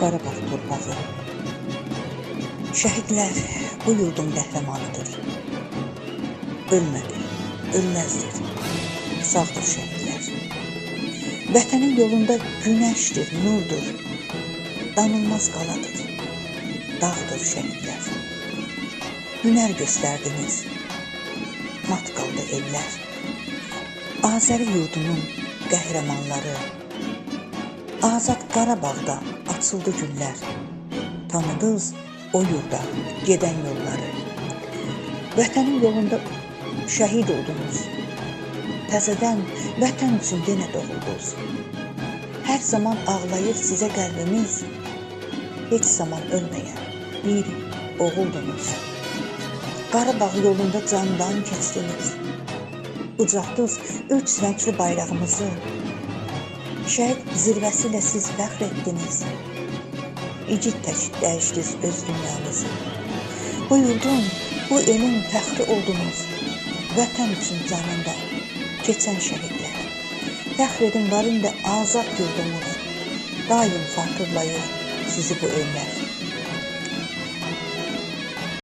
Qarabağ torpağı. Şəhidlər bu yurdun qəhrəmanıdır. Ölmədi, ölməzdir. Sağdır şəhidlər. Vətənin yolunda günəşdir, nurdur. Danılmaz qaladır. Dağdır şəhidlər. Hünər göstərdiniz. Mat qaldı ellər. Azəri yurdunun qəhrəmanları. Azad Qarabağda açıldı günlər. Tanıdınız o yurda gedən yolları. Vətənin yolunda şəhid oldunuz. Təzədən vətən üçün yenə doğuldunuz. Hər zaman ağlayır sizə qəlbimiz. Heç zaman ölməyən bir oğuldunuz. Qarabağ yolunda candan keçdiniz. Ucaqdınız 3 rəngli bayrağımızı. Şəhid zirvəsi ilə siz fəxr etdiniz. İgid dəyişdiniz öz dünyanızı. Bu yurdun, bu elin fəxri oldunuz. Vətən üçün canında keçən şəhidlər. Fəxr edin var indi azad yurdumuz. Daim xatırlayır sizi bu ellər.